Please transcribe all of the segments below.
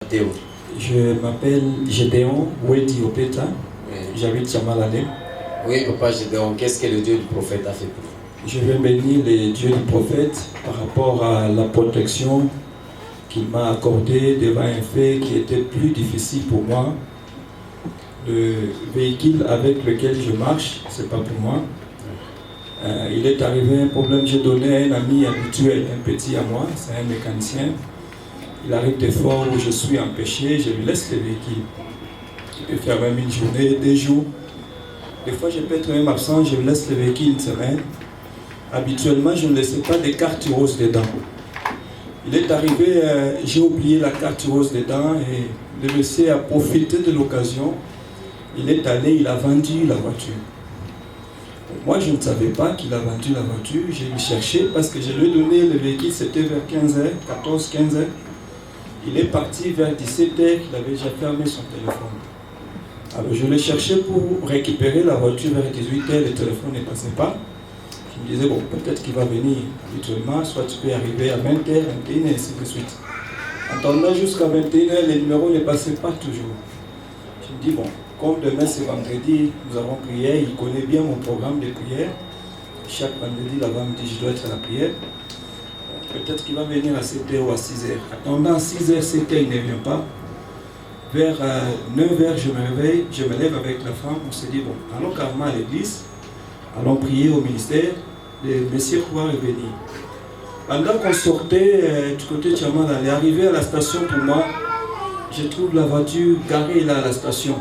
Mateo. Je m'appelle Gédéon Wedi Opeta, Oui. j'habite Chamalane. Oui, papa Gédéon, qu'est-ce que le Dieu du prophète a fait pour vous? Je vais bénir les dieux du prophète par rapport à la protection qu'il m'a accordée devant un fait qui était plus difficile pour moi. Le véhicule avec lequel je marche, c'est pas pour moi. Il est arrivé un problème, j'ai donné à un ami habituel, un petit à moi, c'est un mécanicien. Il arrive des fois où je suis empêché, je lui laisse le véhicule. Il peut faire même une journée, 2 jours. Des fois, je peux être même absent, je lui laisse le véhicule une semaine. Habituellement, je ne laissais pas de carte rose dedans. Il est arrivé, j'ai oublié la carte rose dedans et le monsieur a profité de l'occasion. Il est allé, il a vendu la voiture. Moi, je ne savais pas qu'il a vendu la voiture. J'ai lui cherché parce que je lui ai donné le véhicule, c'était vers 15h, 14-15h. Il est parti vers 17h, il avait déjà fermé son téléphone. Alors je l'ai cherché pour récupérer la voiture vers 18h, le téléphone ne passait pas. Je me disais, bon, peut-être qu'il va venir habituellement, soit tu peux arriver à 20h, 21h, et ainsi de suite. En attendant jusqu'à 21h, les numéros ne passaient pas toujours. Je me dis, bon, comme demain c'est vendredi, nous avons prière, il connaît bien mon programme de prière. Chaque vendredi, là-bas, il me dit, je dois être à la prière. Peut-être qu'il va venir à 7h ou à 6h. Attendant 6h, 7h, il ne vient pas. Vers 9h, je me réveille, je me lève avec la femme, on s'est dit, bon, allons carrément à l'église, allons prier au ministère, le messieurs pouvoir revenir. Pendant qu'on sortait du côté de Chaman, elle est arrivée à la station pour moi, je trouve la voiture garée là à la station.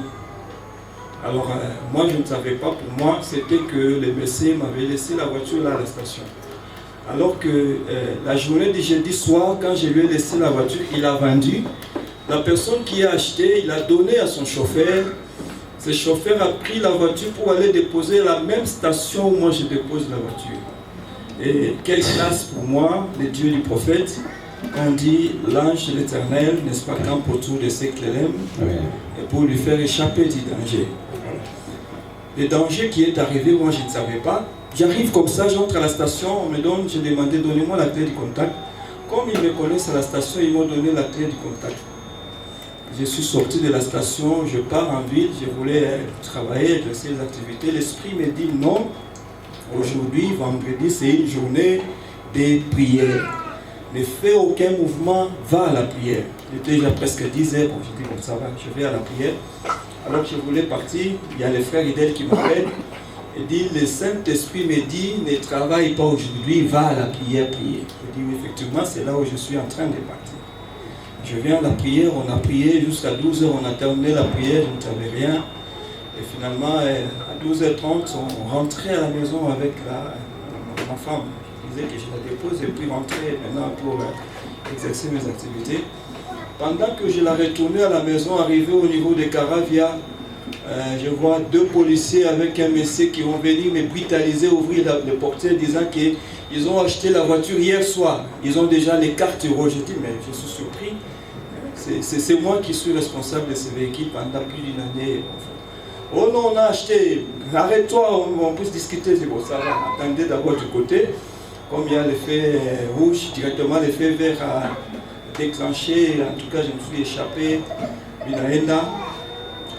Alors, moi je ne savais pas, pour moi, c'était que le monsieur m'avait laissé la voiture là à la station. Alors que la journée du jeudi soir, quand je lui ai laissé la voiture, il a vendu. La personne qui a acheté, il a donné à son chauffeur. Ce chauffeur a pris la voiture pour aller déposer à la même station où moi je dépose la voiture. Et quelle classe pour moi, le Dieu du prophète, on dit l'ange de l'Éternel, n'est-ce pas, campe autour de ceux qui l'aiment, et pour lui faire échapper du danger. Le danger qui est arrivé, moi je ne savais pas. J'arrive comme ça, j'entre à la station, on me donne, j'ai demandé, donnez-moi la clé du contact. Comme ils me connaissent à la station, ils m'ont donné la clé du contact. Je suis sorti de la station, je pars en ville, je voulais travailler, exercer les activités. L'esprit me dit non, aujourd'hui, vendredi, c'est une journée de prière. Ne fais aucun mouvement, va à la prière. Il était déjà presque 10h, bon, je dis bon, ça va, je vais à la prière. Alors que je voulais partir, il y a le frère Idel qui m'appelle. Il dit, le Saint-Esprit me dit, ne travaille pas aujourd'hui, va à la prière, prier. Je dis, oui, effectivement, c'est là où je suis en train de partir. Je viens à la prière, on a prié jusqu'à 12h, on a terminé la prière, je ne savais rien. Et finalement, à 12h30, on rentrait à la maison avec ma femme. Je disais que je la dépose et puis rentrer maintenant pour exercer mes activités. Pendant que je la retournais à la maison, arrivé au niveau de Caravia, je vois 2 policiers avec un monsieur qui vont venir me brutaliser, ouvrir le portière, disant qu'ils ont acheté la voiture hier soir. Ils ont déjà les cartes rouges. Je dis, mais je suis surpris. C'est moi qui suis responsable de ce véhicule pendant plus d'une année. Oh non, on a acheté. Arrête-toi, on peut se discuter. C'est bon, ça va. Attendez d'abord du côté. Comme il y a l'effet rouge, directement l'effet vert a déclenché. En tout cas, je me suis échappé.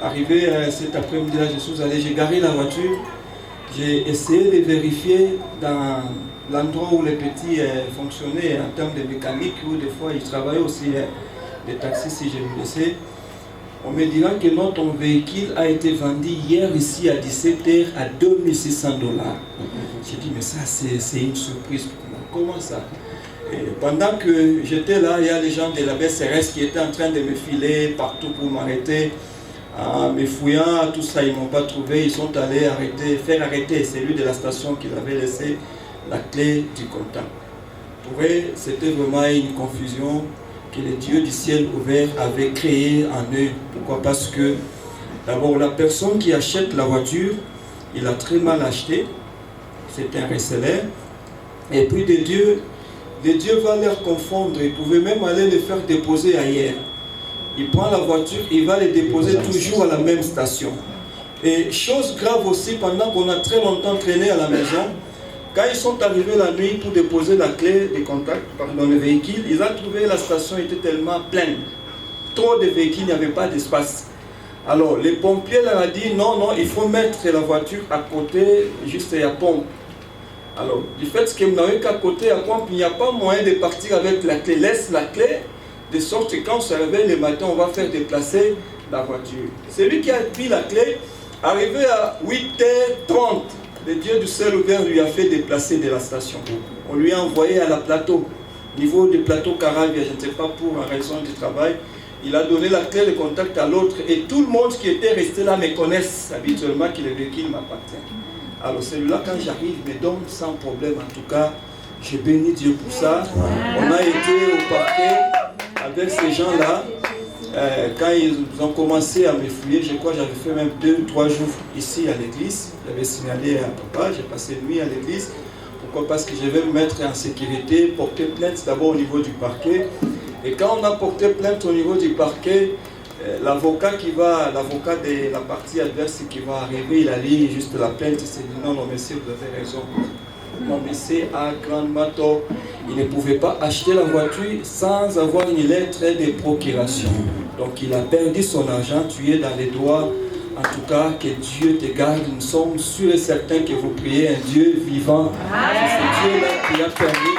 Arrivé cet après-midi-là, je suis allé, j'ai garé la voiture, j'ai essayé de vérifier dans l'endroit où les petits fonctionnaient en termes de mécanique, où des fois ils travaillaient aussi, les taxis si je le laissais. On me dira que notre véhicule a été vendu hier ici à 17h à 2600 $. J'ai dit, mais ça c'est une surprise pour moi. Comment ça? Et pendant que j'étais là, il y a les gens de la BCRS qui étaient en train de me filer partout pour m'arrêter. Me fouillant, tout ça, ils ne m'ont pas trouvé. Ils sont allés faire arrêter celui de la station qui avait laissé la clé du contact. Pour eux, c'était vraiment une confusion que le Dieu du ciel ouvert avait créée en eux. Pourquoi? Parce que d'abord, la personne qui achète la voiture, il a très mal acheté. C'est un reseller. Et puis de Dieu va leur confondre. Il pouvait même aller les faire déposer ailleurs. Il prend la voiture, il va les déposer toujours à la même station. Et chose grave aussi, pendant qu'on a très longtemps traîné à la maison, quand ils sont arrivés la nuit pour déposer la clé de contact dans le véhicule, ils ont trouvé la station était tellement pleine. trop de véhicules, il n'y avait pas d'espace. Alors, les pompiers leur ont dit, non, non, il faut mettre la voiture à côté, juste à la pompe. Alors, du fait que vous n'avez qu'à côté à la pompe, il n'y a pas moyen de partir avec la clé. Laisse la clé, de sorte que quand on se réveille le matin, on va faire déplacer la voiture. Celui qui a pris la clé, arrivé à 8h30, le Dieu du ciel ouvert lui a fait déplacer de la station. On lui a envoyé à la plateau, niveau du plateau Caravia, je ne sais pas pour raison du travail. Il a donné la clé de contact à l'autre et tout le monde qui était resté là me connaissent habituellement que le véhicule m'appartient. Alors celui-là, quand j'arrive, me donne sans problème. En tout cas, je bénis Dieu pour ça. On a été au parquet avec ces gens-là. Quand ils ont commencé à me fouiller, je crois que j'avais fait même 2 ou 3 jours ici à l'église. J'avais signalé à papa, j'ai passé une nuit à l'église. Pourquoi? Parce que je vais me mettre en sécurité, porter plainte d'abord au niveau du parquet. Et quand on a porté plainte au niveau du parquet, l'avocat de la partie adverse qui va arriver, il a lu juste la plainte, il s'est dit non, non, monsieur, vous avez raison. Mon monsieur a grandement tort. Il ne pouvait pas acheter la voiture sans avoir une lettre de procuration. Donc il a perdu son argent, tu es dans les doigts. En tout cas, que Dieu te garde. Nous sommes sûrs et certains que vous priez un Dieu vivant. C'est ce Dieu-là qui a permis